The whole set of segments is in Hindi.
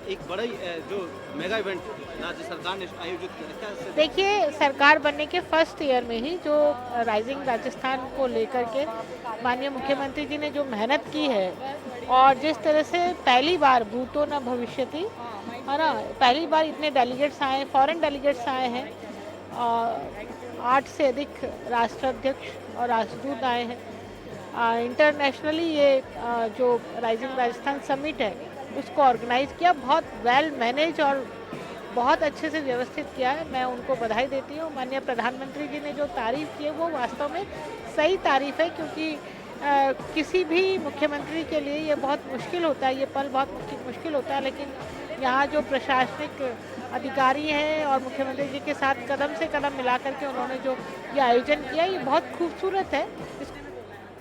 एक बड़ा ही जो मेगा इवेंट राज्य सरकार ने आयोजित किया, क्या इससे देखिए, सरकार बनने के फर्स्ट ईयर में ही जो राइजिंग राजस्थान को लेकर के माननीय मुख्यमंत्री जी ने जो मेहनत की है और जिस तरह से पहली बार भूतो न भविष्यति, है ना, पहली बार इतने डेलीगेट्स आए, फॉरेन डेलीगेट्स आए हैं, 8 से अधिक राष्ट्राध्यक्ष और राष्ट्रदूत आए हैं। इंटरनेशनली ये जो राइजिंग राजस्थान समिट है उसको ऑर्गेनाइज किया, बहुत वेल मैनेज और बहुत अच्छे से व्यवस्थित किया है। मैं उनको बधाई देती हूँ। माननीय प्रधानमंत्री जी ने जो तारीफ की है वो वास्तव में सही तारीफ है, क्योंकि किसी भी मुख्यमंत्री के लिए ये बहुत मुश्किल होता है, ये पल बहुत मुश्किल होता है, लेकिन यहाँ जो प्रशासनिक अधिकारी हैं और मुख्यमंत्री जी के साथ कदम से कदम मिला करके उन्होंने जो ये आयोजन किया, ये बहुत खूबसूरत है।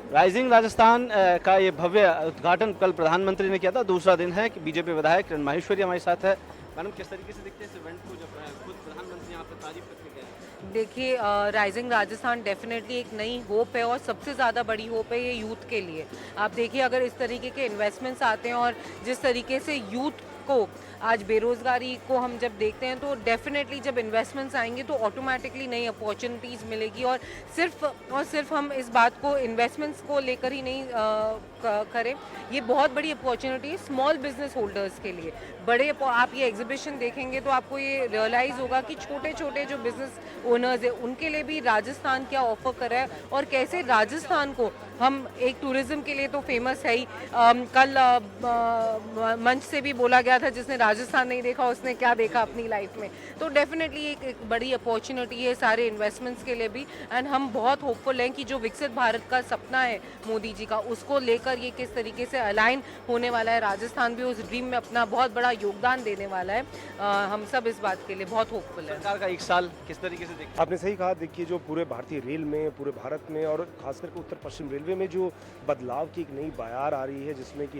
राइजिंग राजस्थान का ये भव्य उद्घाटन कल प्रधानमंत्री ने किया था। दूसरा दिन है कि बीजेपी विधायक किरण माहेश्वरी हमारे साथ है। मैडम, किस तरीके से देखते हैं इस इवेंट को जब खुद प्रधानमंत्री यहाँ पे तारीफ करके गए? देखिए, राइजिंग राजस्थान डेफिनेटली एक नई होप है और सबसे ज़्यादा बड़ी होप है ये यूथ के लिए। आप देखिए, अगर इस तरीके के इन्वेस्टमेंट्स आते हैं और जिस तरीके से यूथ को आज बेरोज़गारी को हम जब देखते हैं, तो डेफिनेटली जब इन्वेस्टमेंट्स आएंगे तो ऑटोमेटिकली नई अपॉर्चुनिटीज़ मिलेगी। और सिर्फ हम इस बात को इन्वेस्टमेंट्स को लेकर ही नहीं करें, ये बहुत बड़ी अपॉर्चुनिटी है स्मॉल बिजनेस होल्डर्स के लिए। आप ये एग्जीबिशन देखेंगे तो आपको ये रियलाइज़ होगा कि छोटे छोटे जो बिजनेस ओनर्स हैं उनके लिए भी राजस्थान क्या ऑफर कर रहा है और कैसे राजस्थान को हम एक टूरिज्म के लिए तो फेमस है ही। कल मंच से भी बोला गया था, जिसने राजस्थान नहीं देखा उसने क्या देखा अपनी लाइफ में। तो डेफिनेटली एक बड़ी अपॉर्चुनिटी है सारे इन्वेस्टमेंट्स के लिए भी। एंड हम बहुत होपफुल हैं कि जो विकसित भारत का सपना है मोदी जी का, उसको लेकर ये किस तरीके से अलाइन होने वाला है। राजस्थान भी उस ड्रीम में अपना बहुत बड़ा योगदान देने वाला है। हम सब इस बात के लिए बहुत होपफुल है। सरकार का एक साल किस तरीके से देखते हैं? आपने सही कहा। देखिए, जो पूरे भारतीय रेल में, पूरे भारत में और खास करके उत्तर पश्चिम रेलवे में जो बदलाव की एक नई बयार आ रही है, जिसमें कि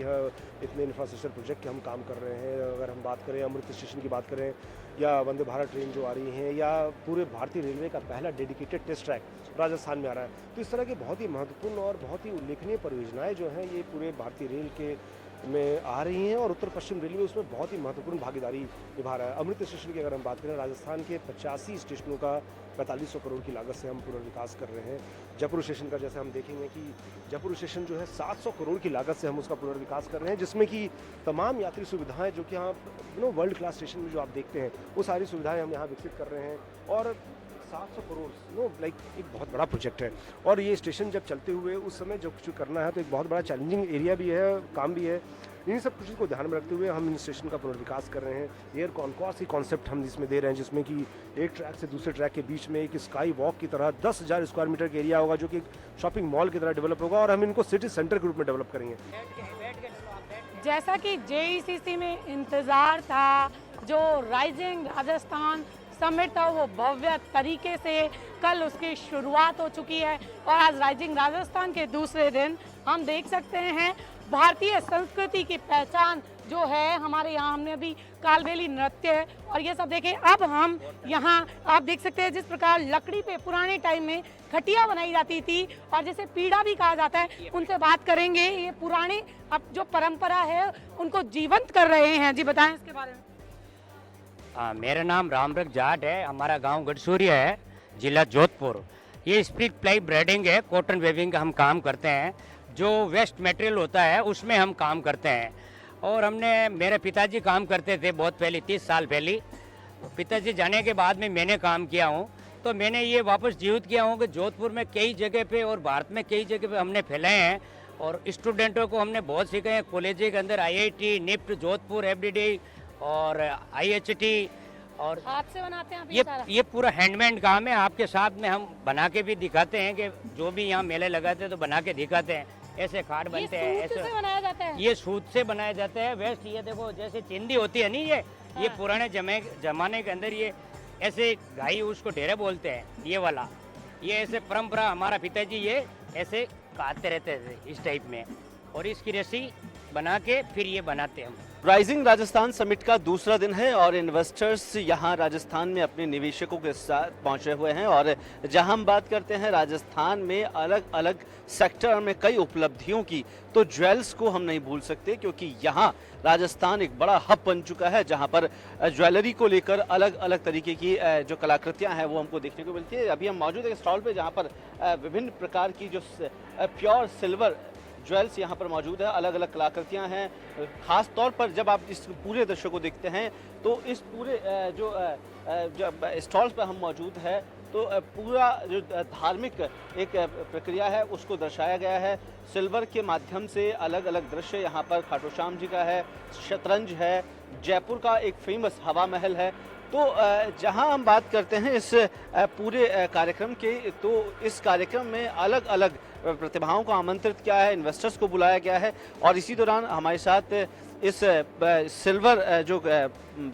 इतने इंफ्रास्ट्रक्चर प्रोजेक्ट के हम काम कर रहे हैं। अगर हम बात करें अमृत स्टेशन की बात करें, या वंदे भारत ट्रेन जो आ रही है, या पूरे भारतीय रेलवे का पहला डेडिकेटेड टेस्ट ट्रैक राजस्थान में आ रहा है, तो इस तरह की बहुत ही महत्वपूर्ण और बहुत ही उल्लेखनीय परियोजनाएं जो हैं ये पूरे भारतीय रेल के में आ रही हैं और उत्तर पश्चिम रेलवे उसमें बहुत ही महत्वपूर्ण भागीदारी निभा रहा है। अमृत स्टेशन की अगर हम बात करें, राजस्थान के 85 स्टेशनों का 4500 करोड़ की लागत से हम पुनर्विकास कर रहे हैं। जयपुर स्टेशन का जैसे हम देखेंगे कि जयपुर स्टेशन जो है 700 करोड़ की लागत से हम उसका पुनर्विकास कर रहे हैं, जिसमें कि तमाम यात्री सुविधाएं जो कि यहाँ वर्ल्ड क्लास स्टेशन में जो आप देखते हैं वो सारी सुविधाएं हम यहाँ विकसित कर रहे हैं। और 700 करोड़ एक बहुत बड़ा प्रोजेक्ट है। और ये स्टेशन जब चलते हुए उस समय जो कुछ करना है तो एक बहुत बड़ा चैलेंजिंग एरिया भी है, काम भी है। इन सब कुछ को ध्यान में रखते हुए हम इन स्टेशन का पुनर्विकास कर रहे हैं। एयर कॉन्कॉर्स की कॉन्सेप्ट हम इसमें दे रहे हैं, जिसमें कि एक ट्रैक से दूसरे ट्रैक के बीच में एक स्काई वॉक की तरह 10,000 स्क्वायर मीटर का एरिया होगा, जो कि एक शॉपिंग मॉल की तरह डेवलप होगा और हम इनको सिटी सेंटर के रूप में डेवलप करेंगे। जैसा कि जेईसीसी में इंतज़ार था, जो राइजिंग राजस्थान समिट था वो भव्य तरीके से कल उसकी शुरुआत हो चुकी है। और आज राइजिंग राजस्थान के दूसरे दिन हम देख सकते हैं भारतीय संस्कृति की पहचान जो है हमारे यहाँ। हमने अभी कालबेली नृत्य और ये सब देखे। अब हम यहाँ आप देख सकते हैं जिस प्रकार लकड़ी पे पुराने टाइम में खटिया बनाई जाती थी और जिसे पीढ़ा भी कहा जाता है, उनसे बात करेंगे। ये पुराने अब जो परंपरा है उनको जीवंत कर रहे हैं। जी बताएं इसके बारे में। मेरा नाम रामरख जाट है। हमारा गांव गढ़सूरिया है, जिला जोधपुर। ये स्प्लिट प्लाई ब्रेडिंग है, कॉटन वेविंग का हम काम करते हैं। जो वेस्ट मटेरियल होता है उसमें हम काम करते हैं। और मेरे पिताजी काम करते थे बहुत पहले, 30 साल पहले। पिताजी जाने के बाद में मैंने काम किया हूँ, तो मैंने ये वापस जीवित किया हूँ कि जोधपुर में कई जगह पे और भारत में कई जगह पे हमने फैलाए हैं और स्टूडेंटों को हमने बहुत सिखाए हैं। कॉलेज के अंदर IIT, निफ्ट, जोधपुर, FDD और IHT। और हाथ से बनाते हैं आप ये पूरा हैंडमेड काम है। आपके साथ में हम बना के भी दिखाते हैं कि जो भी यहाँ मेले लगाते हैं तो बना के दिखाते हैं। ऐसे खाट बनते हैं, ऐसे बनाया जाता है। ये सूत से बनाए जाते हैं। वेस्ट ये देखो जैसे चिंदी होती है नहीं, ये पुराने जमाने के अंदर ये ऐसे गाई उसको ढेरे बोलते हैं, ये वाला। ये ऐसे परंपरा हमारा पिताजी ये ऐसे काटते रहते थे इस टाइप में, और इसकी रस्सी बना के फिर ये बनाते हैं हम। राइजिंग राजस्थान समिट का दूसरा दिन है और इन्वेस्टर्स यहाँ राजस्थान में अपने निवेशकों के साथ पहुंचे हुए हैं। और जहां हम बात करते हैं राजस्थान में अलग अलग सेक्टर में कई उपलब्धियों की, तो ज्वेल्स को हम नहीं भूल सकते, क्योंकि यहाँ राजस्थान एक बड़ा हब बन चुका है जहां पर ज्वेलरी को लेकर अलग अलग तरीके की जो कलाकृतियाँ हैं वो हमको देखने को मिलती है। अभी हम मौजूद हैं स्टॉल पर जहाँ पर विभिन्न प्रकार की जो प्योर सिल्वर ज्वेल्स यहाँ पर मौजूद है, अलग अलग कलाकृतियाँ हैं। खास तौर पर जब आप इस पूरे दृश्य को देखते हैं तो इस पूरे जो स्टॉल्स पर हम मौजूद है तो पूरा जो धार्मिक एक प्रक्रिया है उसको दर्शाया गया है। सिल्वर के माध्यम से अलग अलग दृश्य यहाँ पर खाटू श्याम जी का है, शतरंज है, जयपुर का एक फेमस हवा महल है। तो जहां हम बात करते हैं इस पूरे कार्यक्रम के, तो इस कार्यक्रम में अलग अलग प्रतिभाओं को आमंत्रित किया है, इन्वेस्टर्स को बुलाया गया है। और इसी दौरान हमारे साथ इस सिल्वर जो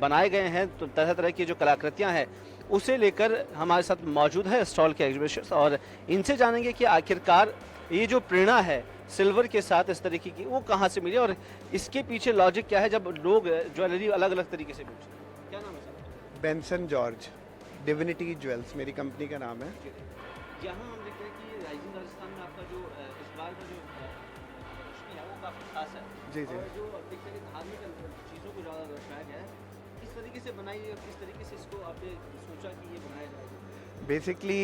बनाए गए हैं तो तरह तरह की जो कलाकृतियां हैं उसे लेकर हमारे साथ मौजूद है स्टॉल के एग्जीबिशंस, और इनसे जानेंगे कि आखिरकार ये जो प्रेरणा है सिल्वर के साथ इस तरीके की वो कहाँ से मिली और इसके पीछे लॉजिक क्या है जब लोग ज्वेलरी अलग अलग तरीके से बेचते हैं। क्या नाम है sir? Benson George, divinity jewels मेरी कंपनी का नाम है। यहाँ हम देख रहे हैं कि राइजिंग राजस्थान में आपका जो इस बार का जो प्रदर्शनी है वो काफ़ी खास है। जी जी। और जो देखते हैं कि धार्मिक चीज़ों को ज़्यादा दर्शाया गया है, किस तरीके से बनाई है और किस तरीके से इसको आपने सोचा कि ये बनाया जाएगा? बेसिकली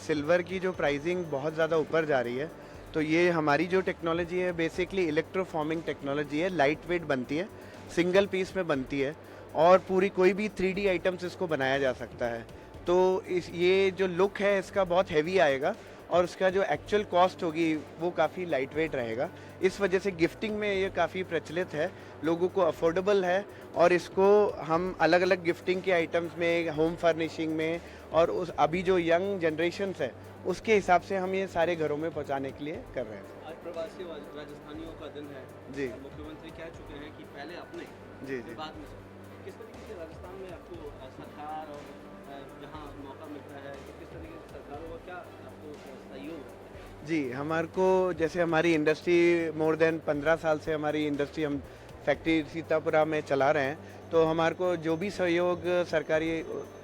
सिल्वर की जो प्राइसिंग बहुत ज़्यादा ऊपर जा रही है, तो ये हमारी जो टेक्नोलॉजी है बेसिकली इलेक्ट्रोफॉर्मिंग टेक्नोलॉजी है, लाइट वेट बनती है, सिंगल पीस में बनती है और पूरी कोई भी 3D आइटम्स इसको बनाया जा सकता है। तो ये जो लुक है इसका बहुत हैवी आएगा और उसका जो एक्चुअल कॉस्ट होगी वो काफ़ी लाइट वेट रहेगा। इस वजह से गिफ्टिंग में ये काफ़ी प्रचलित है, लोगों को अफोर्डेबल है और इसको हम अलग अलग गिफ्टिंग के आइटम्स में, होम फर्निशिंग में और उस अभी जो यंग जनरेशन्स है उसके हिसाब से हम ये सारे घरों में पहुंचाने के लिए कर रहे हैं। आज प्रवासी राजस्थानियों का दिन है जी। मुख्यमंत्री कह चुके हैं कि पहले अपने जी फिर जी। बाद में। किस तरीके से राजस्थान में आपको सरकार और जहाँ मौका मिलता है तो किस तरीके से सरकारों का क्या आपको सहयोग है? जी, हमारे को जैसे हमारी इंडस्ट्री मोर देन 15 साल से हमारी इंडस्ट्री हम फैक्ट्री सीतापुरा में चला रहे हैं, तो हमारे को जो भी सहयोग सरकारी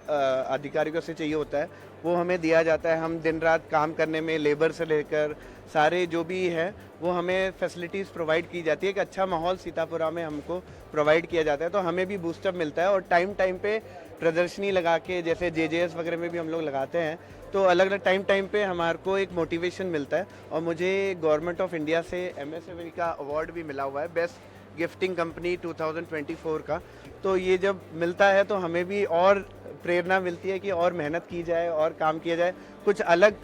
अधिकारियों से चाहिए होता है वो हमें दिया जाता है। हम दिन रात काम करने में लेबर से लेकर सारे जो भी है वो हमें फैसिलिटीज़ प्रोवाइड की जाती है। एक अच्छा माहौल सीतापुरा में हमको प्रोवाइड किया जाता है, तो हमें भी बूस्टअप मिलता है। और टाइम टाइम पे प्रदर्शनी लगा के, जैसे JJS वगैरह में भी हम लोग लगाते हैं, तो अलग अलग टाइम पे हमारे को एक मोटिवेशन मिलता है। और मुझे गवर्नमेंट ऑफ इंडिया से MSME का अवार्ड भी मिला हुआ है, बेस्ट गिफ्टिंग कंपनी 2024 का। तो ये जब मिलता है तो हमें भी और प्रेरणा मिलती है कि और मेहनत की जाए और काम किया जाए, कुछ अलग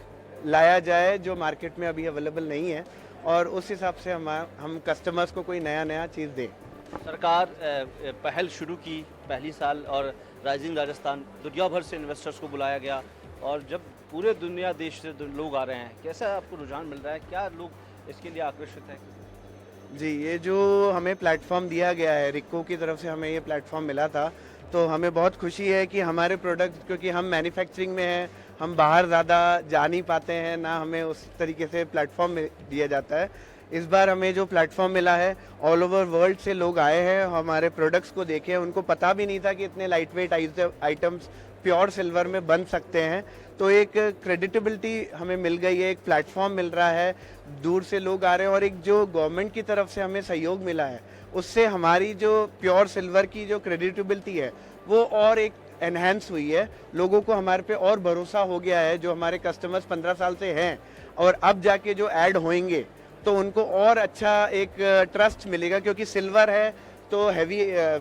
लाया जाए जो मार्केट में अभी अवेलेबल नहीं है, और उस हिसाब से हम कस्टमर्स को कोई नया चीज़ दें। सरकार पहल शुरू की पहली साल और राइजिंग राजस्थान दुनिया भर से इन्वेस्टर्स को बुलाया गया, और जब पूरे दुनिया देश से लोग आ रहे हैं, कैसा आपको रुझान मिल रहा है? क्या लोग इसके लिए आकर्षित हैं? जी, ये जो हमें प्लेटफॉर्म दिया गया है, रिको की तरफ से हमें ये प्लेटफॉर्म मिला था, तो हमें बहुत खुशी है कि हमारे प्रोडक्ट, क्योंकि हम मैन्युफैक्चरिंग में हैं, हम बाहर ज़्यादा जा नहीं पाते हैं, ना हमें उस तरीके से प्लेटफॉर्म दिया जाता है। इस बार हमें जो प्लेटफॉर्म मिला है, ऑल ओवर वर्ल्ड से लोग आए हैं, हमारे प्रोडक्ट्स को देखे, उनको पता भी नहीं था कि इतने light weight items pure silver में बन सकते हैं। तो एक क्रेडिटेबिलिटी हमें मिल गई है, एक प्लेटफॉर्म मिल रहा है, दूर से लोग आ रहे हैं, और एक जो गवर्नमेंट की तरफ से हमें सहयोग मिला है, उससे हमारी जो प्योर सिल्वर की जो क्रेडिटेबिलिटी है वो और एक एनहेंस हुई है। लोगों को हमारे पे और भरोसा हो गया है, जो हमारे कस्टमर्स 15 साल से हैं, और अब जाके जो ऐड होंगे तो उनको और अच्छा एक ट्रस्ट मिलेगा, क्योंकि सिल्वर है तो हैवी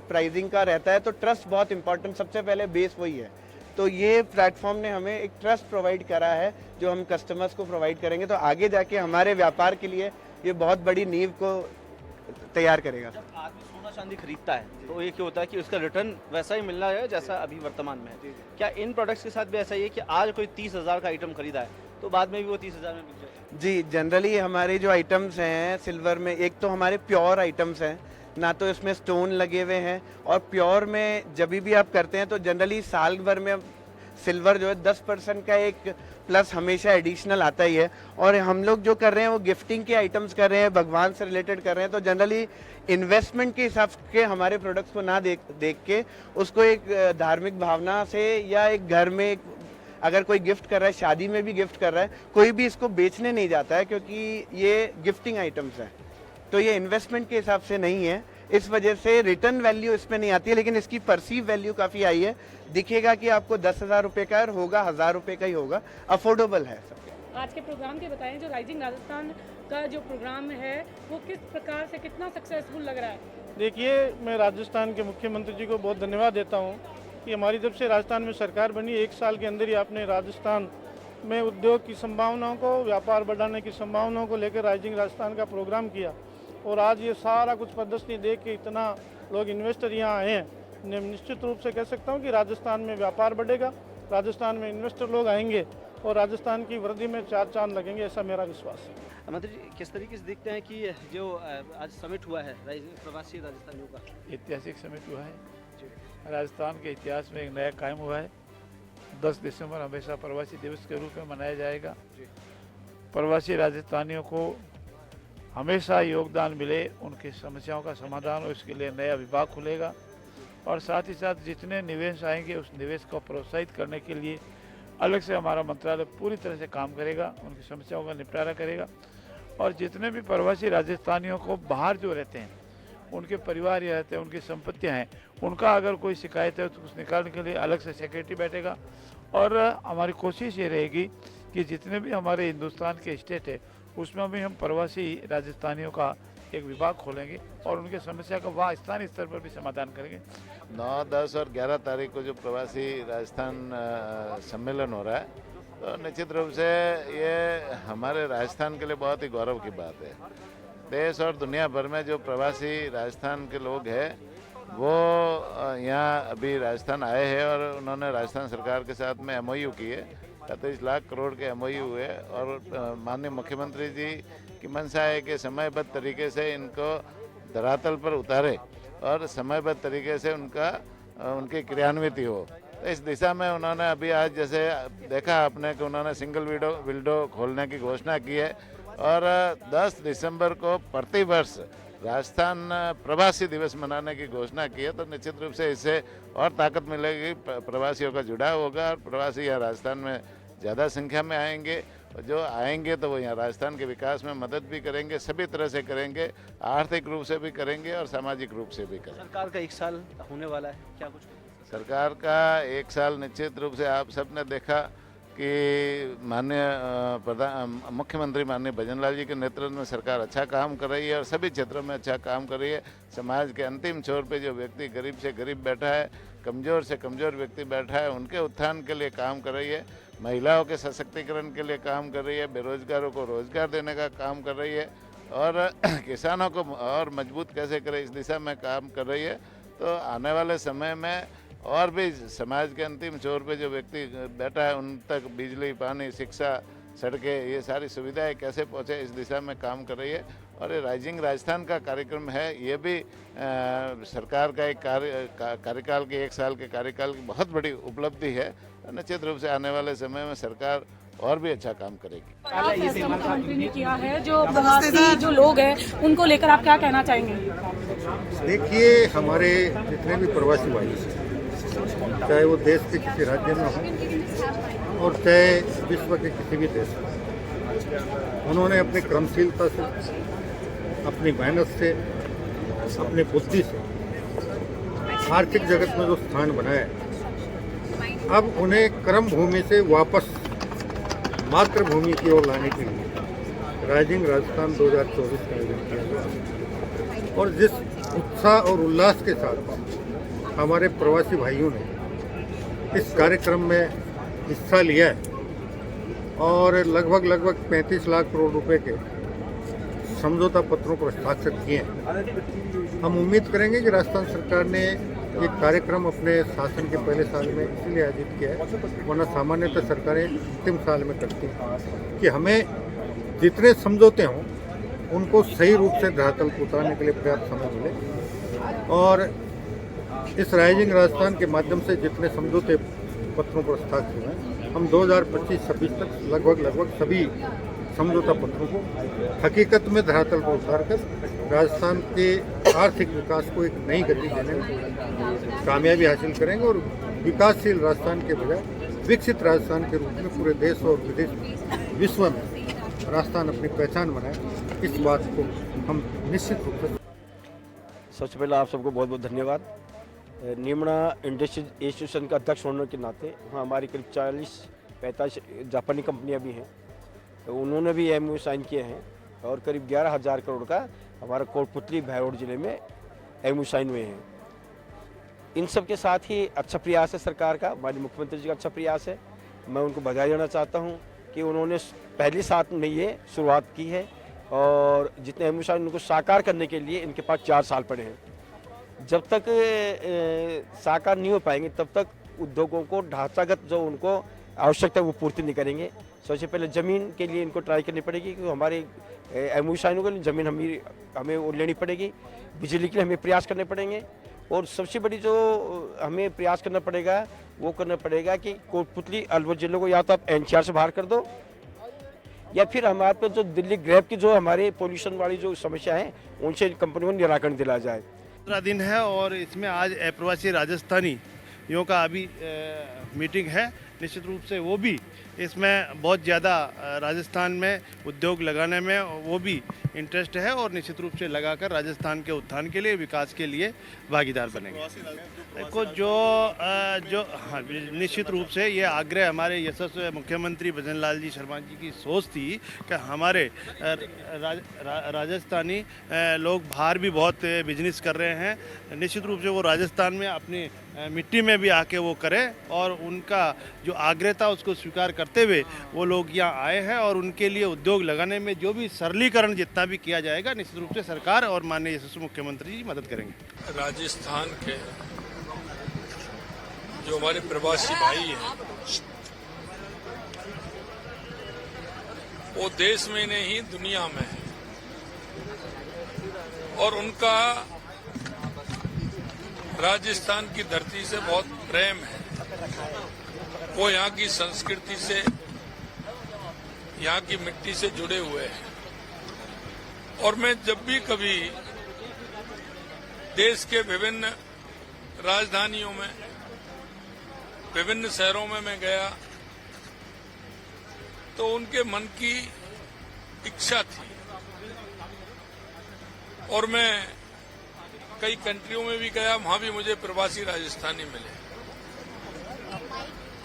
प्राइसिंग का रहता है, तो ट्रस्ट बहुत इंपॉर्टेंट, सबसे पहले बेस वही है। तो ये प्लेटफॉर्म ने हमें एक ट्रस्ट प्रोवाइड करा है जो हम कस्टमर्स को प्रोवाइड करेंगे, तो आगे जाके हमारे व्यापार के लिए ये बहुत बड़ी नींव को तैयार करेगा। जब आदमी सोना चांदी खरीदता है तो ये क्या होता है कि उसका रिटर्न वैसा ही मिलना है जैसा अभी वर्तमान में है। क्या इन प्रोडक्ट्स के साथ भी ऐसा ही है कि आज कोई 30,000 का आइटम खरीदा है तो बाद में भी वो 30,000 में बिक जाए? जी, जनरली हमारे जो आइटम्स हैं सिल्वर में, एक तो हमारे प्योर आइटम्स हैं, ना तो इसमें स्टोन लगे हुए हैं, और प्योर में जब भी आप करते हैं तो जनरली साल भर में सिल्वर जो है 10% का एक प्लस हमेशा एडिशनल आता ही है। और हम लोग जो कर रहे हैं वो गिफ्टिंग के आइटम्स कर रहे हैं, भगवान से रिलेटेड कर रहे हैं। तो जनरली इन्वेस्टमेंट के हिसाब के हमारे प्रोडक्ट्स को ना देख के उसको एक धार्मिक भावना से या एक घर में अगर कोई गिफ्ट कर रहा है, शादी में भी गिफ्ट कर रहा है, कोई भी इसको बेचने नहीं जाता है क्योंकि ये गिफ्टिंग आइटम्स है। तो ये इन्वेस्टमेंट के हिसाब से नहीं है, इस वजह से रिटर्न वैल्यू इसमें नहीं आती है, लेकिन इसकी परसीव वैल्यू काफ़ी आई है। दिखेगा कि आपको 10,000 रुपये का और होगा 1,000 रुपये का ही होगा, अफोर्डेबल है सबके। आज के प्रोग्राम के बताएं, जो राइजिंग राजस्थान का जो प्रोग्राम है वो किस प्रकार से कितना सक्सेसफुल लग रहा है? देखिए, मैं राजस्थान के मुख्यमंत्री जी को बहुत धन्यवाद देता हूँ कि हमारी जब से राजस्थान में सरकार बनी 1 साल के अंदर ही आपने राजस्थान में उद्योग की संभावनाओं को, व्यापार बढ़ाने की संभावनाओं को लेकर राइजिंग राजस्थान का प्रोग्राम किया। और आज ये सारा कुछ प्रदर्शनी देख के इतना लोग इन्वेस्टर यहाँ आए हैं, निश्चित रूप से कह सकता हूँ कि राजस्थान में व्यापार बढ़ेगा, राजस्थान में इन्वेस्टर लोग आएंगे और राजस्थान की वृद्धि में 4 चांद लगेंगे, ऐसा मेरा विश्वास है। मंत्री जी, किस तरीके से देखते हैं कि जो आज समिट हुआ है प्रवासी राजस्थानियों का? ऐतिहासिक समिट हुआ है, राजस्थान के इतिहास में एक नया कायम हुआ है। 10 दिसंबर हमेशा प्रवासी दिवस के रूप में मनाया जाएगा। प्रवासी राजस्थानियों को हमेशा योगदान मिले, उनकी समस्याओं का समाधान हो, इसके लिए नया विभाग खुलेगा। और साथ ही साथ जितने निवेश आएंगे उस निवेश को प्रोत्साहित करने के लिए अलग से हमारा मंत्रालय पूरी तरह से काम करेगा, उनकी समस्याओं का निपटारा करेगा। और जितने भी प्रवासी राजस्थानियों को बाहर जो रहते हैं, उनके परिवार यहाँ रहते हैं, उनकी संपत्तियाँ हैं, उनका अगर कोई शिकायत है तो उस निकालने के लिए अलग से सेक्रेटरी बैठेगा। और हमारी कोशिश ये रहेगी कि जितने भी हमारे हिंदुस्तान के स्टेट है उसमें भी हम प्रवासी राजस्थानियों का एक विभाग खोलेंगे और उनके समस्या का वहाँ स्थानीय स्तर पर भी समाधान करेंगे। 9, 10 और 11 तारीख को जो प्रवासी राजस्थान सम्मेलन हो रहा है, तो निश्चित रूप से ये हमारे राजस्थान के लिए बहुत ही गौरव की बात है। देश और दुनिया भर में जो प्रवासी राजस्थान के लोग हैं वो यहाँ अभी राजस्थान आए हैं और उन्होंने राजस्थान सरकार के साथ में MOU किए, 35 लाख करोड़ के MOU हुए। और माननीय मुख्यमंत्री जी की मंशा है कि समयबद्ध तरीके से इनको धरातल पर उतारे और समयबद्ध तरीके से उनकी क्रियान्विति हो। तो इस दिशा में उन्होंने अभी आज जैसे देखा आपने कि उन्होंने सिंगल विंडो खोलने की घोषणा की है और 10 दिसंबर को प्रतिवर्ष राजस्थान प्रवासी दिवस मनाने की घोषणा की है। तो निश्चित रूप से इससे और ताकत मिलेगी, प्रवासियों का जुड़ाव होगा और प्रवासी यहाँ राजस्थान में ज़्यादा संख्या में आएंगे। जो आएंगे तो वो यहाँ राजस्थान के विकास में मदद भी करेंगे, सभी तरह से करेंगे, आर्थिक रूप से भी करेंगे और सामाजिक रूप से भी करेंगे। सरकार का 1 साल होने वाला है, क्या कुछ? सरकार का 1 साल निश्चित रूप से आप सबने देखा कि माननीय मुख्यमंत्री माननीय भजनलाल जी के नेतृत्व में सरकार अच्छा काम कर रही है और सभी क्षेत्रों में अच्छा काम कर रही है। समाज के अंतिम छोर पे जो व्यक्ति गरीब से गरीब बैठा है, कमज़ोर से कमज़ोर व्यक्ति बैठा है, उनके उत्थान के लिए काम कर रही है। महिलाओं के सशक्तिकरण के लिए काम कर रही है, बेरोजगारों को रोजगार देने का काम कर रही है और किसानों को और मजबूत कैसे करे इस दिशा में काम कर रही है। तो आने वाले समय में और भी समाज के अंतिम छोर पे जो व्यक्ति बैठा है उन तक बिजली, पानी, शिक्षा, सड़कें, ये सारी सुविधाएं कैसे पहुंचे इस दिशा में काम कर रही है। और ये राइजिंग राजस्थान का कार्यक्रम है, ये भी सरकार का एक कार्यकाल के 1 साल के कार्यकाल की बहुत बड़ी उपलब्धि है। निश्चित रूप से आने वाले समय में सरकार और भी अच्छा काम करेगी। मुख्यमंत्री ने किया है, जो प्रवासी जो लोग हैं उनको लेकर आप क्या कहना चाहेंगे? देखिए, हमारे जितने भी प्रवासी भाई हैं, चाहे वो देश के किसी राज्य में हो और चाहे विश्व के किसी भी देश में, उन्होंने अपनी क्रमशीलता से, अपनी मेहनत से, अपनी बुद्धि से आर्थिक जगत में जो स्थान बनाया है, अब उन्हें कर्म भूमि से वापस मातृभूमि की ओर लाने के लिए राइजिंग राजस्थान 2024 का आयोजन किया गया। और जिस उत्साह और उल्लास के साथ हमारे प्रवासी भाइयों ने इस कार्यक्रम में हिस्सा लिया है और लगभग 35 लाख करोड़ रुपए के समझौता पत्रों पर हस्ताक्षर किए हैं। हम उम्मीद करेंगे कि राजस्थान सरकार ने ये कार्यक्रम अपने शासन के पहले साल में इसलिए आयोजित किया है, वरना सामान्यतः सरकारें अंतिम साल में करती हैं कि हमें जितने समझौते हों उनको सही रूप से धरातल पर उतारने के लिए पर्याप्त समय मिले। और इस राइजिंग राजस्थान के माध्यम से जितने समझौते पत्रों पर हस्ताक्षर हैं। हम 2025-26 तक लगभग सभी समझौता पत्रों को हकीकत में धरातल पर उतारकर राजस्थान के आर्थिक विकास को एक नई गति देने में कामयाबी हासिल करेंगे और विकासशील राजस्थान के बजाय विकसित राजस्थान के रूप में पूरे देश और विदेश विश्व में राजस्थान अपनी पहचान बनाए, इस बात को हम निश्चित रूप से। सबसे पहले आप सबको बहुत बहुत धन्यवाद। निमणा इंडस्ट्रीज एसोसिएशन का अध्यक्ष होने के नाते वहाँ हमारी करीब 40-45 जापानी कंपनियाँ भी हैं, तो उन्होंने भी एमओयू साइन किए हैं और करीब 11,000 करोड़ का हमारा कोटपुतली भैरोड जिले में एमओयू साइन हुए हैं। इन सब के साथ ही अच्छा प्रयास है सरकार का, हमारे मुख्यमंत्री जी का अच्छा प्रयास है। मैं उनको बधाई देना चाहता हूँ कि उन्होंने पहली साथ में ये शुरुआत की है और जितने एमओयू साइन उनको साकार करने के लिए इनके पास 4 साल पड़े हैं। जब तक साकार नहीं हो पाएंगे तब तक उद्योगों को ढांचागत जो उनको आवश्यकता है वो पूर्ति नहीं करेंगे। सबसे पहले ज़मीन के लिए इनको ट्राई करनी पड़ेगी, क्योंकि हमारे एमओयू साइनों के लिए ज़मीन हमें वो लेनी पड़ेगी। बिजली के लिए हमें प्रयास करने पड़ेंगे और सबसे बड़ी जो हमें प्रयास करना पड़ेगा वो करना पड़ेगा कि कोटपुतली अलवर जिलों को या तो आप एनसीआर से बाहर कर दो या फिर हमारे पे जो दिल्ली ग्रैब की जो हमारे पोल्यूशन वाली जो समस्या है उनसे कंपनियों को निराकरण दिलाया जाए। दूसरा दिन है और इसमें आज अप्रवासी राजस्थानियों का अभी मीटिंग है। निश्चित रूप से वो भी इसमें बहुत ज़्यादा राजस्थान में उद्योग लगाने में वो भी इंटरेस्ट है और निश्चित रूप से लगाकर राजस्थान के उत्थान के लिए, विकास के लिए भागीदार बनेंगे। देखो जो हाँ, निश्चित रूप से ये आग्रह हमारे यशस्वी मुख्यमंत्री भजन लाल जी शर्मा जी की सोच थी कि हमारे राजस्थानी लोग बाहर भी बहुत बिजनेस कर रहे हैं। निश्चित रूप से वो राजस्थान में अपनी मिट्टी में भी आके वो करें और उनका जो आग्रह था उसको स्वीकार करते हुए वो लोग यहाँ आए हैं और उनके लिए उद्योग लगाने में जो भी सरलीकरण जितना भी किया जाएगा निश्चित रूप से सरकार और माननीय यशस्वी मुख्यमंत्री जी मदद करेंगे। राजस्थान के जो हमारे प्रवासी भाई हैं वो देश में नहीं दुनिया में है और उनका राजस्थान की धरती से बहुत प्रेम है। वो यहाँ की संस्कृति से, यहाँ की मिट्टी से जुड़े हुए हैं और मैं जब भी कभी देश के विभिन्न राजधानियों में, विभिन्न शहरों में मैं गया तो उनके मन की इच्छा थी और मैं कई कंट्रियों में भी गया, वहां भी मुझे प्रवासी राजस्थानी मिले,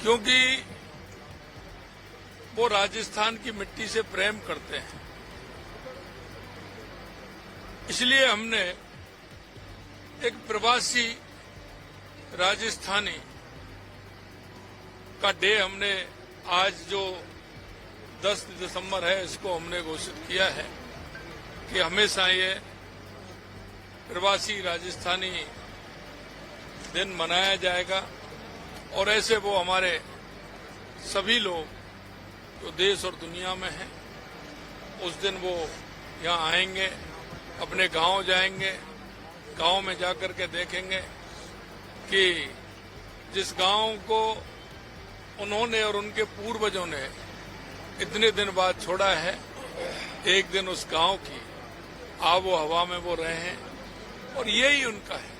क्योंकि वो राजस्थान की मिट्टी से प्रेम करते हैं। इसलिए हमने एक प्रवासी राजस्थानी का डे हमने आज जो 10 दिसंबर है इसको हमने घोषित किया है कि हमेशा ये प्रवासी राजस्थानी दिन मनाया जाएगा और ऐसे वो हमारे सभी लोग जो देश और दुनिया में हैं उस दिन वो यहाँ आएंगे, अपने गांव जाएंगे, गांव में जाकर के देखेंगे कि जिस गांव को उन्होंने और उनके पूर्वजों ने इतने दिन बाद छोड़ा है, एक दिन उस गांव की आबो हवा में वो रहे हैं और यही उनका है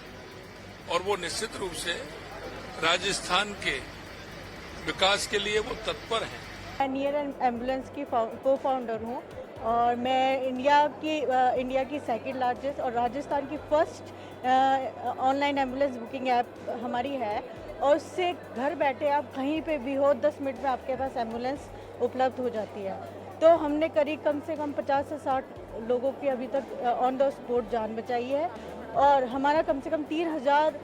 और वो निश्चित रूप से राजस्थान के विकास के लिए वो तत्पर हैं। मैं नियर एम्बुलेंस की को फाउंडर हूँ और मैं इंडिया की सेकंड लार्जेस्ट और राजस्थान की first online ambulance booking app हमारी है और उससे घर बैठे आप कहीं पे भी हो 10 मिनट में आपके पास एम्बुलेंस उपलब्ध हो जाती है। तो हमने करीब कम से कम 50 से 60 लोगों की अभी तक ऑन द स्पॉट जान बचाई है और हमारा कम से कम 3000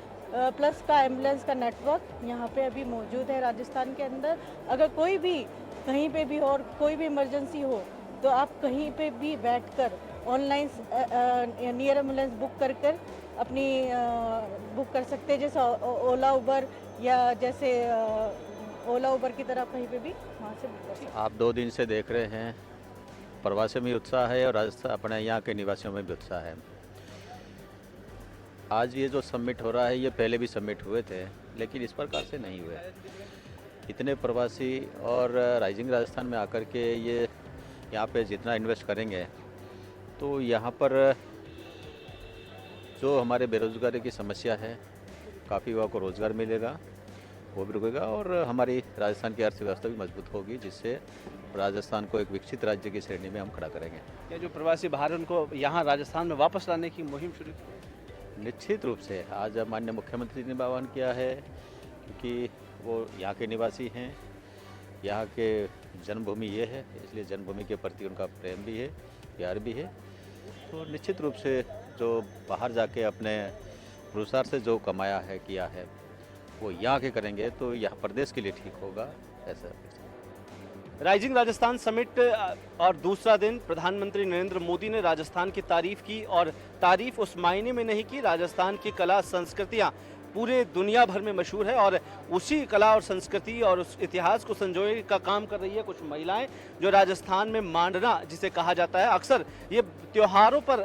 प्लस का एम्बुलेंस का नेटवर्क यहाँ पे अभी मौजूद है राजस्थान के अंदर। अगर कोई भी कहीं पे भी और कोई भी इमरजेंसी हो तो आप कहीं पे भी बैठकर ऑनलाइन नियर एम्बुलेंस बुक कर अपनी बुक कर सकते हैं, जैसे ओला उबर या जैसे ओला उबर की तरह कहीं पे भी वहाँ से बुक कर सकते हैं। आप 2 दिन से देख रहे हैं प्रवासियों में उत्साह है और राजस्थान अपने यहाँ के निवासियों में भी उत्साह है। आज ये जो समिट हो रहा है ये पहले भी समिट हुए थे लेकिन इस प्रकार से नहीं हुए। इतने प्रवासी और राइजिंग राजस्थान में आकर के ये यहाँ पे जितना इन्वेस्ट करेंगे तो यहाँ पर जो हमारे बेरोजगारी की समस्या है काफ़ी युवा को रोज़गार मिलेगा, वो भी रुकेगा और हमारी राजस्थान की अर्थव्यवस्था भी मजबूत होगी, जिससे राजस्थान को एक विकसित राज्य की श्रेणी में हम खड़ा करेंगे। क्या जो प्रवासी बाहर हैं, उनको यहाँ राजस्थान में वापस लाने की मुहिम शुरू की? निश्चित रूप से आज माननीय मुख्यमंत्री ने आह्वान किया है, क्योंकि वो यहाँ के निवासी हैं, यहाँ के जन्मभूमि ये है, इसलिए जन्मभूमि के प्रति उनका प्रेम भी है, प्यार भी है। तो निश्चित रूप से जो बाहर जाके अपने पुरुषार्थ से जो कमाया है, किया है, वो यहाँ के करेंगे तो यहाँ प्रदेश के लिए ठीक होगा। ऐसा राइजिंग राजस्थान समिट और दूसरा दिन प्रधानमंत्री नरेंद्र मोदी ने राजस्थान की तारीफ की, और तारीफ उस मायने में नहीं की, राजस्थान की कला संस्कृतियाँ पूरे दुनिया भर में मशहूर है और उसी कला और संस्कृति और उस इतिहास को संजोए का काम कर रही है कुछ महिलाएं, जो राजस्थान में मांडना जिसे कहा जाता है, अक्सर ये त्योहारों पर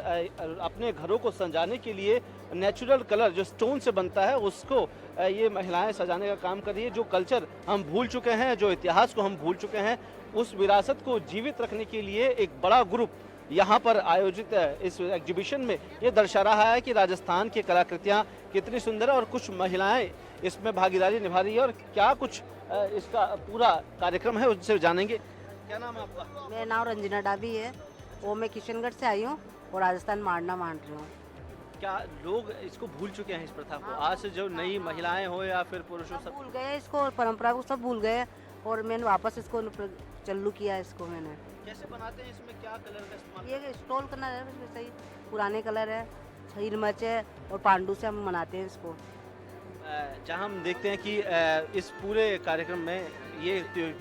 अपने घरों को सजाने के लिए नेचुरल कलर जो स्टोन से बनता है उसको ये महिलाएं सजाने का काम कर रही है। जो कल्चर हम भूल चुके हैं, जो इतिहास को हम भूल चुके हैं, उस विरासत को जीवित रखने के लिए एक बड़ा ग्रुप यहाँ पर आयोजित इस एग्जीबिशन में ये दर्शा रहा है कि राजस्थान की कलाकृतियाँ कितनी सुंदर है और कुछ महिलाएं इसमें भागीदारी निभा रही है। और क्या कुछ इसका पूरा कार्यक्रम है उनसे जानेंगे। क्या नाम है आपका? मेरा नाम रंजना डाबी है और मैं किशनगढ़ से आई हूँ और राजस्थान मांडना मान रही हूँ। क्या लोग इसको भूल चुके हैं, इस प्रथा को? आज से जो नई महिलाएं हो या फिर पुरुषों सब भूल गए इसको, और परंपरा को सब भूल गए, और मैंने वापस इसको चालू किया इसको। मैंने कैसे बनाते हैं, इसमें क्या कलर का इस्तेमाल? ये स्टोल कलर है, इसमें सही पुराने कलर है, हरी मिर्च है और पांडू से हम मनाते हैं इसको। जहाँ हम देखते हैं कि इस पूरे कार्यक्रम में ये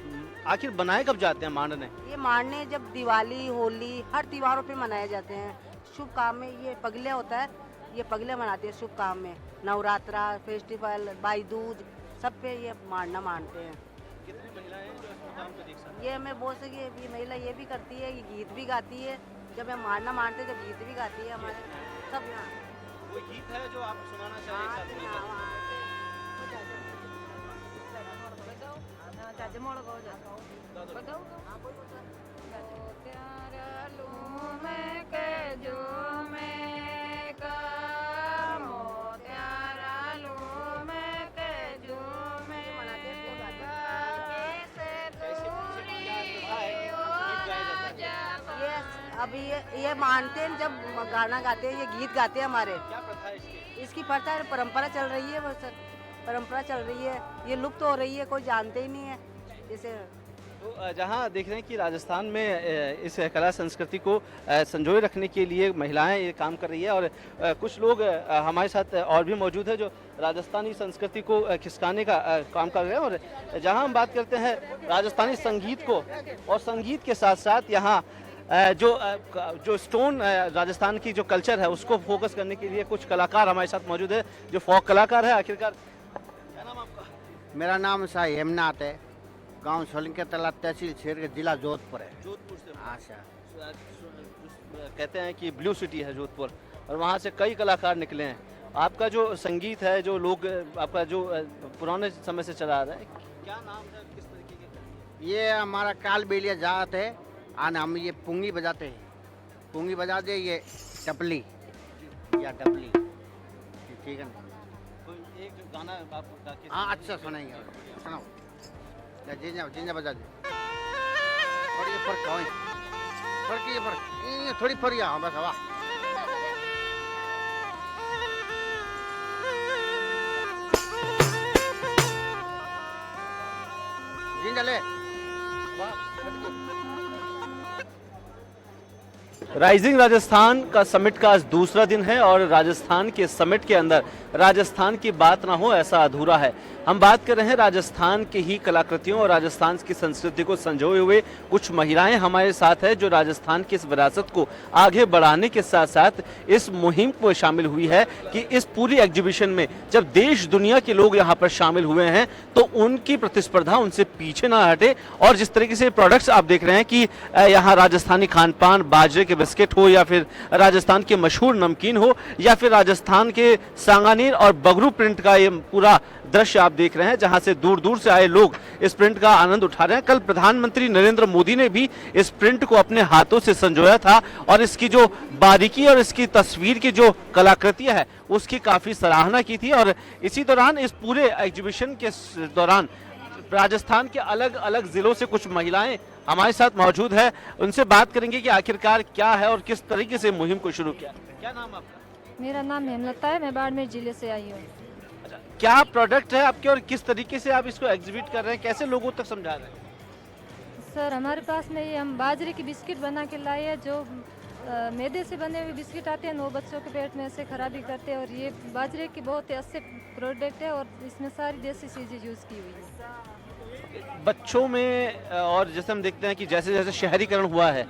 आखिर बनाए कब जाते हैं मांडने? ये मांडने जब दिवाली, होली, हर त्योहारों पे मनाए जाते हैं। शुभ काम में ये पगले होता है, ये पगले मनाते हैं शुभ काम में, नवरात्रा, फेस्टिवल, भाई दूज, सब पे ये मांडना मानते हैं। कितनी महिलाएं हैं जो इस काम को देख सकती हैं? ये मैं बोल सकी ये महिला ये भी करती है, ये गीत भी गाती है। जब हम मारना मानते हैं, जब गीत भी गाती है हमारे सब यहाँ। कोई गीत है जो आप सुनाना चाहिए? अभी ये मानते हैं, जब गाना गाते हैं, ये गीत गाते हैं हमारे। क्या प्रथा है इसकी? इसकी प्रथा है, परंपरा चल रही है, बस परंपरा चल रही है, ये लुप्त हो रही है, कोई जानते ही नहीं है इसे। तो जहाँ देख रहे हैं कि राजस्थान में इस कला संस्कृति को संजोए रखने के लिए महिलाएं ये काम कर रही है, और कुछ लोग हमारे साथ और भी मौजूद है जो राजस्थानी संस्कृति को खिसकाने का काम कर रहे हैं। और जहाँ हम बात करते हैं राजस्थानी संगीत को, और संगीत के साथ साथ यहाँ जो स्टोन राजस्थान की जो कल्चर है उसको फोकस करने के लिए कुछ कलाकार हमारे साथ मौजूद है जो फोक कलाकार है। आखिरकार क्या नाम आपका? मेरा नाम शाह हेमनाथ है, गांव सोलंकी तला, तहसील शेर के जिला जोधपुर है। जोधपुर से? हाँ सर। कहते हैं कि ब्लू सिटी है जोधपुर, और वहाँ से कई कलाकार निकले हैं। आपका जो संगीत है, जो लोग आपका जो पुराने समय से चला आ रहा है, क्या नाम है, किस तरीके के? ये हमारा काल बेलिया जात है, आना हम ये पुंगी बजाते हैं, पुंगी बजा दे, ये टपली या डबली, ठीक है ना? कोई एक गाना आप गा के? हाँ अच्छा सुनाएंगे, सुनाओ। जिंजा जिंजा बजा दे। और ये फर्क है, फर्क ये फर्क, थोड़ी फर्क हाँ बस हवा। जिंजा ले। राइजिंग राजस्थान का समिट का आज दूसरा दिन है, और राजस्थान के समिट के अंदर राजस्थान की बात ना हो ऐसा अधूरा है। हम बात कर रहे हैं राजस्थान की ही कलाकृतियों और राजस्थान की संस्कृति को संजोए हुए कुछ महिलाएं हमारे साथ है, जो राजस्थान की इस विरासत को आगे बढ़ाने के साथ साथ इस मुहिम में शामिल हुई है कि इस पूरी एग्जीबिशन में जब देश दुनिया के लोग यहाँ पर शामिल हुए हैं तो उनकी प्रतिस्पर्धा उनसे पीछे ना हटे। और जिस तरीके से प्रोडक्ट्स आप देख रहे हैं कि यहाँ राजस्थानी खान पान, बाजरे के बिस्किट हो, या फिर राजस्थान के मशहूर नमकीन हो, या फिर राजस्थान के सांगानेर और बगरू प्रिंट का ये पूरा दृश्य आप देख रहे हैं, जहां से दूर दूर से आए लोग इस प्रिंट का आनंद उठा रहे हैं। कल प्रधानमंत्री नरेंद्र मोदी ने भी इस प्रिंट को अपने हाथों से संजोया था और इसकी जो बारीकी और इसकी तस्वीर की जो कलाकृतियां है उसकी काफी सराहना की थी। और इसी दौरान इस पूरे एग्जीबिशन के दौरान राजस्थान के अलग अलग जिलों से कुछ महिलाएं हमारे साथ मौजूद है, उनसे बात करेंगे कि आखिरकार क्या है और किस तरीके से मुहिम को शुरू किया। क्या नाम आपका? मेरा नाम हेमलता है, मैं बाड़मेर जिले से आई हूँ। क्या प्रोडक्ट है आपके और किस तरीके से आप इसको एग्जिबिट कर रहे हैं, कैसे लोगों तक समझा रहे हैं? सर हमारे पास में ये हम बाजरे की बिस्किट बना के लाए हैं, जो मैदे से बने हुए बिस्किट आते हैं वो बच्चों के पेट में ऐसे खराबी करते हैं, और ये बाजरे की बहुत ही अच्छे प्रोडक्ट है और इसमें सारी देसी चीज़ें यूज़ की हुई है। बच्चों में और जैसे हम देखते हैं कि जैसे जैसे शहरीकरण हुआ है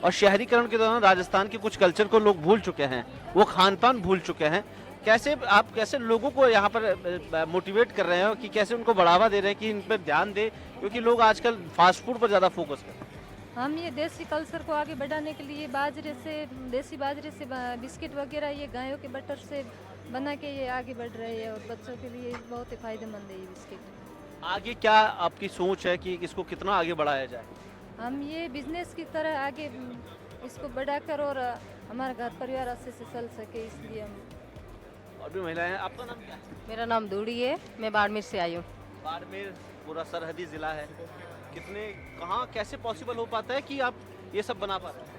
और शहरीकरण के दौरान राजस्थान के कुछ कल्चर को लोग भूल चुके हैं, वो खान पान भूल चुके हैं, कैसे लोगों को यहाँ पर मोटिवेट कर रहे हो कि कैसे उनको बढ़ावा दे रहे हैं कि इन पर ध्यान दे, क्योंकि लोग आजकल फास्ट फूड पर ज़्यादा फोकस कर रहे हैं। हम ये देसी कल्चर को आगे बढ़ाने के लिए देसी बाजरे से बिस्किट वगैरह ये गायों के बटर से बना के ये आगे बढ़ रहे हैं, और बच्चों के लिए बहुत ही फायदेमंद है ये बिस्किट। आगे क्या आपकी सोच है कि इसको कितना आगे बढ़ाया जाए? हम ये बिजनेस की तरह आगे इसको बढ़ाकर और हमारा घर परिवार अच्छे से चल सके, इसलिए हम। और भी महिलाएं हैं, आपका नाम क्या है? मेरा नाम दूड़ी है, मैं बाड़मेर से आई हूँ। बाड़मेर पूरा सरहदी जिला है, कहाँ कैसे पॉसिबल हो पाता है कि आप ये सब बना पाते हैं?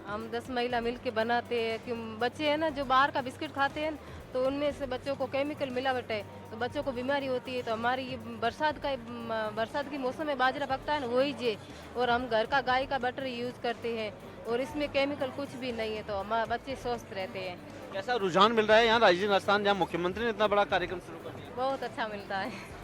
हम 10 महिला मिल के बनाते हैं, कि बच्चे हैं ना जो बाहर का बिस्किट खाते हैं तो उनमें से बच्चों को केमिकल मिलावट है तो बच्चों को बीमारी होती है। तो हमारी ये बरसात की मौसम में बाजरा पकता है ना वही जे, और हम घर का गाय का बटर यूज़ करते हैं और इसमें केमिकल कुछ भी नहीं है, तो हमारे बच्चे स्वस्थ रहते हैं। कैसा रुझान मिल रहा है यहाँ राजस्थान, जहाँ मुख्यमंत्री ने इतना बड़ा कार्यक्रम शुरू कर दिया? बहुत अच्छा मिलता है।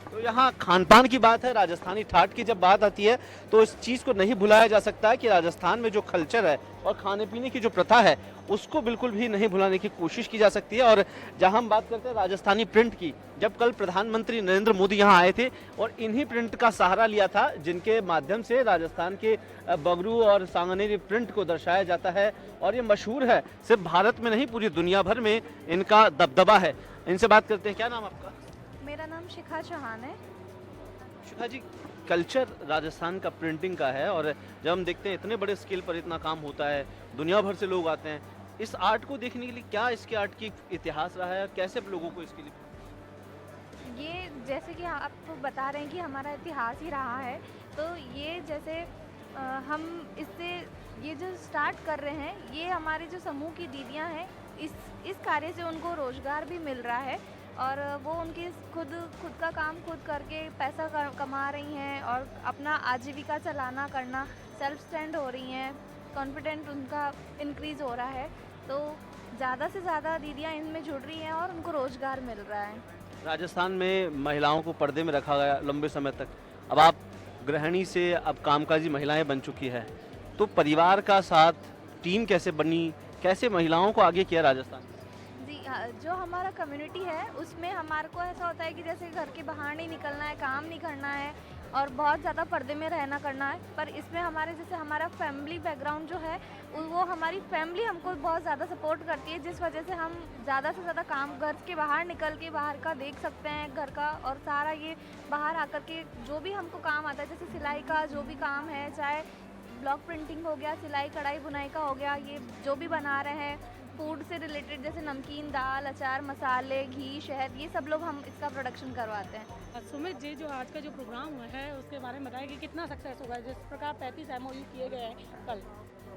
तो यहाँ खान पान की बात है, राजस्थानी ठाट की जब बात आती है तो इस चीज़ को नहीं भुलाया जा सकता है कि राजस्थान में जो कल्चर है और खाने पीने की जो प्रथा है उसको बिल्कुल भी नहीं भुलाने की कोशिश की जा सकती है। और जहाँ हम बात करते हैं राजस्थानी प्रिंट की, जब कल प्रधानमंत्री नरेंद्र मोदी यहाँ आए थे और इन्हीं प्रिंट का सहारा लिया था जिनके माध्यम से राजस्थान के बगरू और सांगानेरी प्रिंट को दर्शाया जाता है, और ये मशहूर है, सिर्फ भारत में नहीं पूरी दुनिया भर में इनका दबदबा है। इनसे बात करते हैं। क्या नाम आपका? मेरा नाम शिखा चौहान है। शिखा जी, कल्चर राजस्थान का प्रिंटिंग का है और जब हम देखते हैं इतने बड़े स्केल पर इतना काम होता है, दुनिया भर से लोग आते हैं, इस आर्ट को देखने के लिए क्या इसके आर्ट की इतिहास रहा है, कैसे लोगों को इसके लिए? ये जैसे कि आपको बता रहे हैं कि हमारा इतिहास ही रहा है, तो ये जैसे हम इससे ये जो स्टार्ट कर रहे हैं, ये हमारे जो समूह की दीदियां हैं, इस कार्य से उनको रोजगार भी मिल रहा है और वो उनकी खुद का काम खुद करके पैसा कमा रही हैं और अपना आजीविका चलाना करना, सेल्फ स्टैंड हो रही हैं, कॉन्फिडेंट उनका इंक्रीज़ हो रहा है, तो ज़्यादा से ज़्यादा दीदियां इनमें जुड़ रही हैं और उनको रोज़गार मिल रहा है। राजस्थान में महिलाओं को पर्दे में रखा गया लंबे समय तक, अब आप गृहिणी से अब कामकाजी महिलाएं बन चुकी है, तो परिवार का साथ टीम कैसे बनी, कैसे महिलाओं को आगे किया राजस्थान? जो हमारा कम्युनिटी है उसमें हमारे को ऐसा होता है कि जैसे घर के बाहर नहीं निकलना है, काम नहीं करना है और बहुत ज़्यादा पर्दे में रहना करना है, पर इसमें हमारे जैसे हमारा फैमिली बैकग्राउंड जो है वो हमारी फैमिली हमको बहुत ज़्यादा सपोर्ट करती है, जिस वजह से हम ज़्यादा से ज़्यादा काम घर के बाहर निकल के बाहर का देख सकते हैं, घर का और सारा ये बाहर आकर के जो भी हमको काम आता है, जैसे सिलाई का जो भी काम है, चाहे ब्लॉक प्रिंटिंग हो गया, सिलाई कढ़ाई बुनाई का हो गया, ये जो भी बना रहे हैं, फूड से रिलेटेड जैसे नमकीन, दाल, अचार, मसाले, घी, शहद, ये सब लोग हम इसका प्रोडक्शन करवाते हैं। सुमित जी, जो आज का जो प्रोग्राम हुआ है उसके बारे में बताएं कि कितना सक्सेस होगा, जिस प्रकार 35 MOU किए गए हैं कल।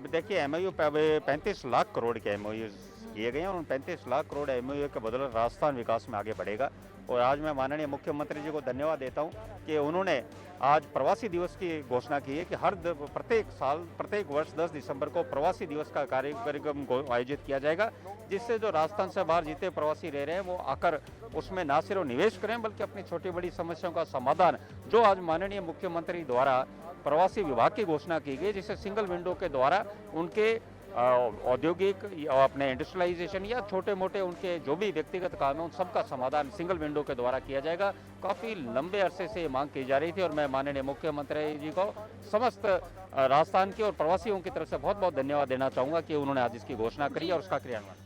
देखिए MOU 35 लाख करोड़ के MOU किए गए हैं और 35 लाख करोड़ MOU के बदौलत राजस्थान विकास में आगे बढ़ेगा। और आज मैं माननीय मुख्यमंत्री जी को धन्यवाद देता हूं कि उन्होंने आज प्रवासी दिवस की घोषणा की है कि प्रत्येक वर्ष 10 दिसंबर को प्रवासी दिवस का कार्यक्रम आयोजित किया जाएगा, जिससे जो राजस्थान से बाहर जितने प्रवासी रह रहे हैं वो आकर उसमें न सिर्फ निवेश करें बल्कि अपनी छोटी बड़ी समस्याओं का समाधान, जो आज माननीय मुख्यमंत्री द्वारा प्रवासी विभाग की घोषणा की गई, जिससे सिंगल विंडो के द्वारा उनके औद्योगिक और अपने इंडस्ट्रियलाइजेशन या छोटे मोटे उनके जो भी व्यक्तिगत काम है उन सबका समाधान सिंगल विंडो के द्वारा किया जाएगा। काफ़ी लंबे अरसे से ये मांग की जा रही थी और मैं माननीय मुख्यमंत्री जी को समस्त राजस्थान के और प्रवासियों की तरफ से बहुत बहुत धन्यवाद देना चाहूँगा कि उन्होंने आज इसकी घोषणा करी और उसका क्रियान्वयन